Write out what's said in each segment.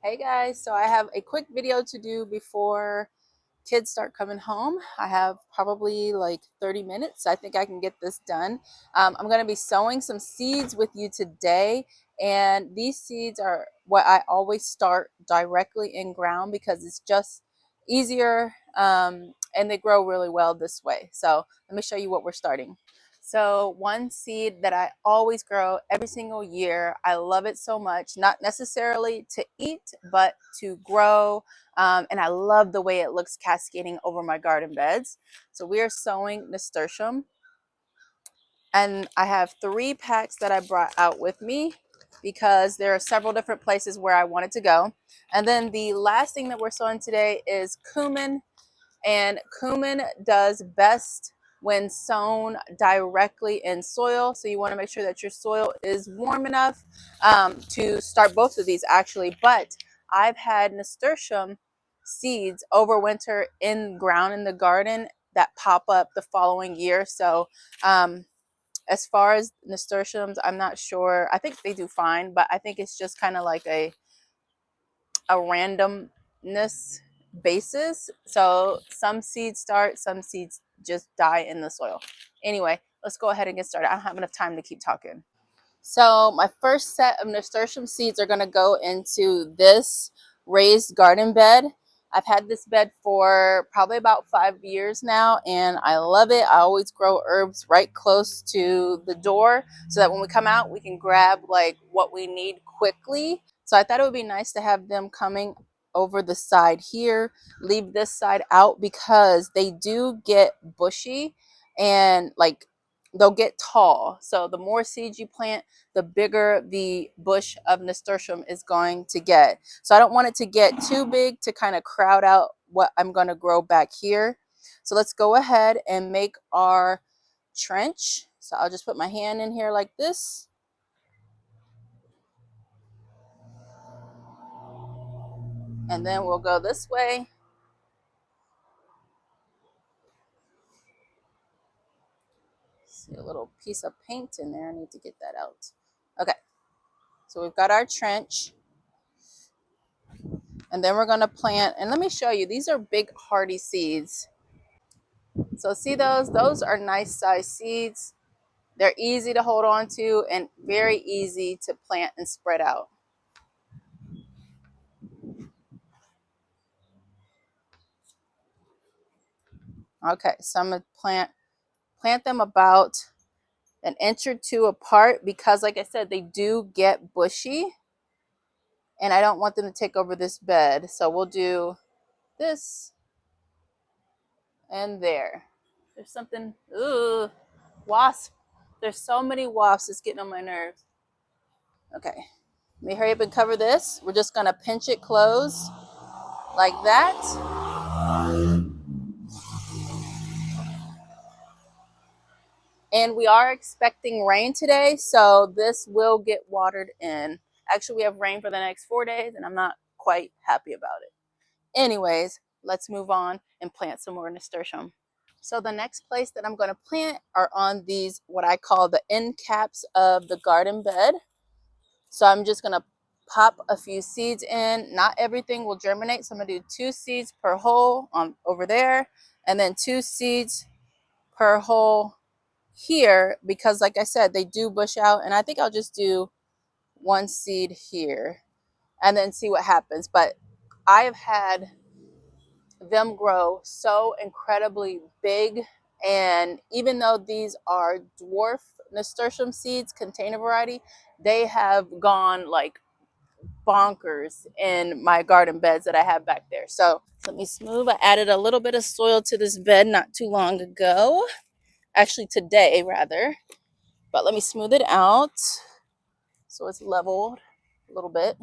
Hey guys, so I have a quick video to do before kids start coming home. I have probably like 30 minutes. I think I can get this done. I'm going to be sowing some seeds with you today, and these seeds are what I always start directly in ground because it's just easier, and they grow really well this way. So let me show you what we're starting. So one seed that I always grow every single year, I love it so much, not necessarily to eat, but to grow. And I love the way it looks cascading over my garden beds. So we are sowing Nasturtium. And I have 3 packs that I brought out with me because there are several different places where I wanted to go. And then the last thing that we're sowing today is Cumin. And cumin does best when sown directly in soil. So you want to make sure that your soil is warm enough to start both of these actually. But I've had nasturtium seeds overwinter in ground in the garden that pop up the following year. So as far as nasturtiums, I'm not sure. I think they do fine, but I think it's just kind of like a randomness basis. So some seeds start, some seeds just die in the soil. Anyway, let's go ahead and get started. I don't have enough time to keep talking. So my first set of nasturtium seeds are going to go into this raised garden bed. I've had this bed for probably about 5 years now, and I love it. I always grow herbs right close to the door so that when we come out, we can grab like what we need quickly. So I thought it would be nice to have them coming over the side here, leave this side out because they do get bushy and like they'll get tall. So the more seeds you plant, the bigger the bush of nasturtium is going to get. So I don't want it to get too big to kind of crowd out what I'm going to grow back here. So let's go ahead and make our trench. So I'll just put my hand in here like this. And then we'll go this way. See a little piece of paint in there. I need to get that out. Okay. So we've got our trench. And then we're going to plant, and let me show you, these are big hardy seeds. So see those? Those are nice sized seeds. They're easy to hold on to and very easy to plant and spread out. Okay, so I'm going to plant them about an inch or 2 apart because like I said, they do get bushy and I don't want them to take over this bed. So we'll do this and there. There's something, ooh, wasp. There's so many wasps, it's getting on my nerves. Okay, let me hurry up and cover this. We're just gonna pinch it close like that. And we are expecting rain today, so this will get watered in. Actually, we have rain for the next 4 days, and I'm not quite happy about it. Anyways, let's move on and plant some more nasturtium. So the next place that I'm going to plant are on these, what I call the end caps of the garden bed. So I'm just going to pop a few seeds in. Not everything will germinate, so I'm going to do 2 seeds per hole over there, and then 2 seeds per hole here because like I said, they do bush out, and I think I'll just do 1 seed here and then see what happens. But I've had them grow so incredibly big, and even though these are dwarf nasturtium seeds, container variety, they have gone like bonkers in my garden beds that I have back there. So let me smooth. I added a little bit of soil to this bed not too long ago, actually today rather, but let me smooth it out so it's leveled a little bit.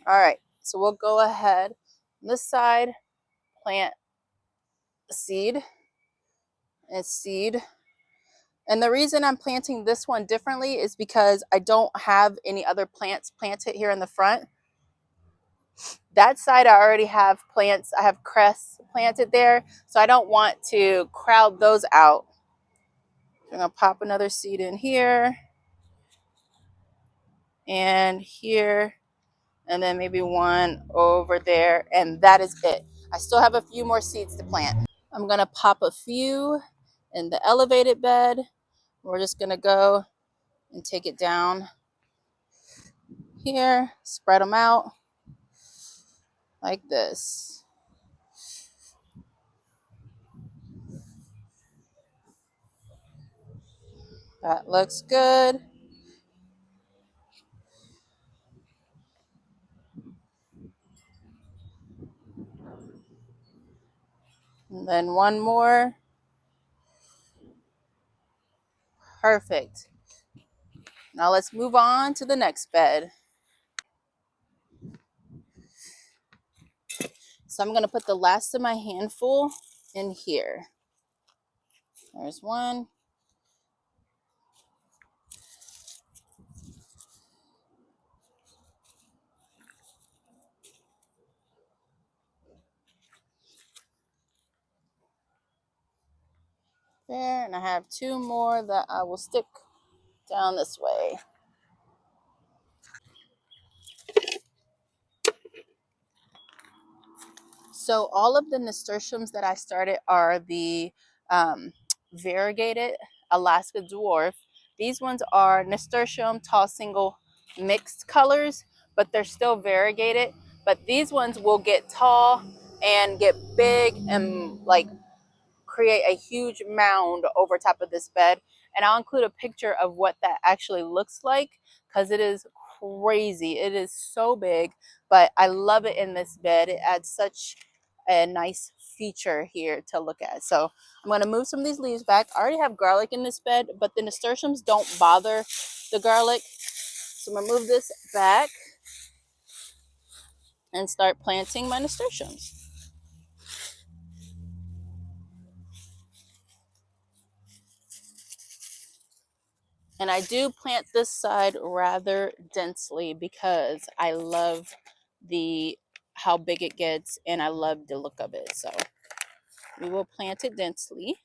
All right, so we'll go ahead on this side, plant a seed and seed. And the reason I'm planting this one differently is because I don't have any other plants planted here in the front. That side I already have plants, I have cress planted there, so I don't want to crowd those out. I'm gonna pop another seed in here. and here, and then maybe one over there, and that is it. I still have a few more seeds to plant. I'm gonna pop a few in the elevated bed. We're just gonna go and take it down here, spread them out like this. That looks good. And then one more. Perfect. Now let's move on to the next bed. So I'm gonna put the last of my handful in here. There's one. There, and I have two more that I will stick down this way. So all of the nasturtiums that I started are the variegated Alaska dwarf. These ones are nasturtium tall single mixed colors, but they're still variegated. But these ones will get tall and get big and like create a huge mound over top of this bed. And I'll include a picture of what that actually looks like because it is crazy. It is so big, but I love it in this bed. It adds such a nice feature here to look at. So I'm going to move some of these leaves back. I already have garlic in this bed, but the nasturtiums don't bother the garlic. So I'm going to move this back and start planting my nasturtiums. And I do plant this side rather densely because I love the how big it gets and I love the look of it. So we will plant it densely.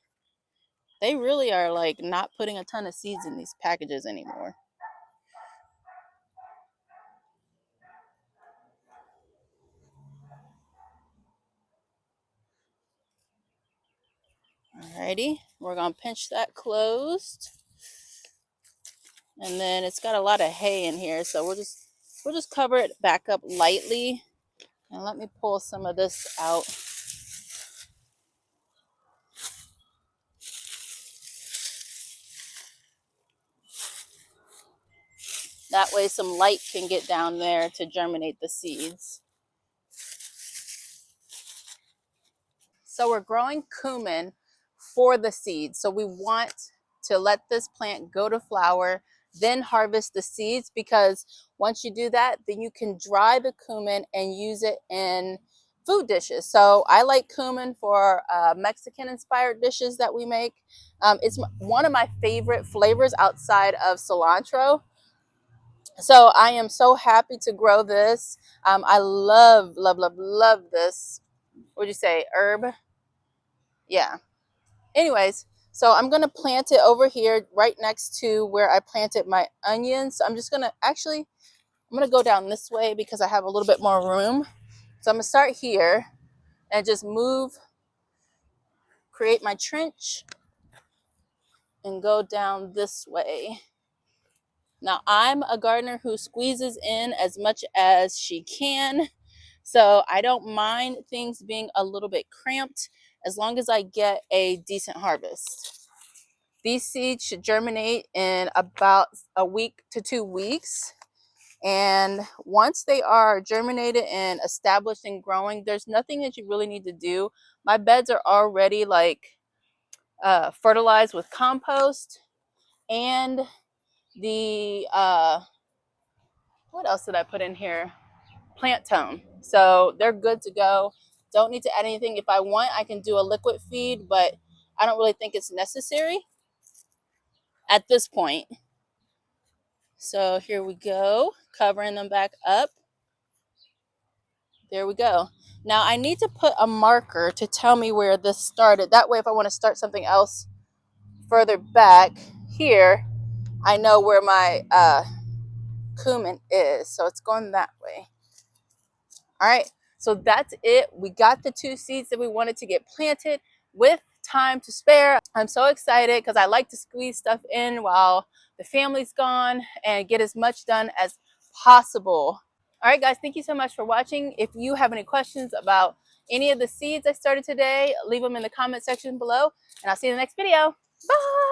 They really are like not putting a ton of seeds in these packages anymore. Alrighty, we're gonna pinch that closed. And then it's got a lot of hay in here, so we'll just cover it back up lightly. And let me pull some of this out. That way some light can get down there to germinate the seeds. So we're growing cumin for the seeds. So we want to let this plant go to flower, then harvest the seeds, because once you do that, then you can dry the cumin and use it in food dishes. So I like cumin for Mexican inspired dishes that we make. It's one of my favorite flavors outside of cilantro. So I am so happy to grow this. I love, love, love, love this. What would you say, herb? Yeah. Anyways, so I'm going to plant it over here right next to where I planted my onions. So I'm just going to I'm going to go down this way because I have a little bit more room. So I'm going to start here and just create my trench and go down this way. Now I'm a gardener who squeezes in as much as she can. So I don't mind things being a little bit cramped as long as I get a decent harvest. These seeds should germinate in about a week to 2 weeks. And once they are germinated and established and growing, there's nothing that you really need to do. My beds are already like fertilized with compost and the, what else did I put in here? Plant tone. So they're good to go. Don't need to add anything. If I want, I can do a liquid feed, but I don't really think it's necessary at this point. So here we go, covering them back up. There we go. Now I need to put a marker to tell me where this started. That way, if I want to start something else further back here, I know where my cumin is. So it's going that way. All right, so that's it. We got the 2 seeds that we wanted to get planted with time to spare. I'm so excited because I like to squeeze stuff in while the family's gone and get as much done as possible. All right, guys, thank you so much for watching. If you have any questions about any of the seeds I started today, leave them in the comment section below, and I'll see you in the next video. Bye!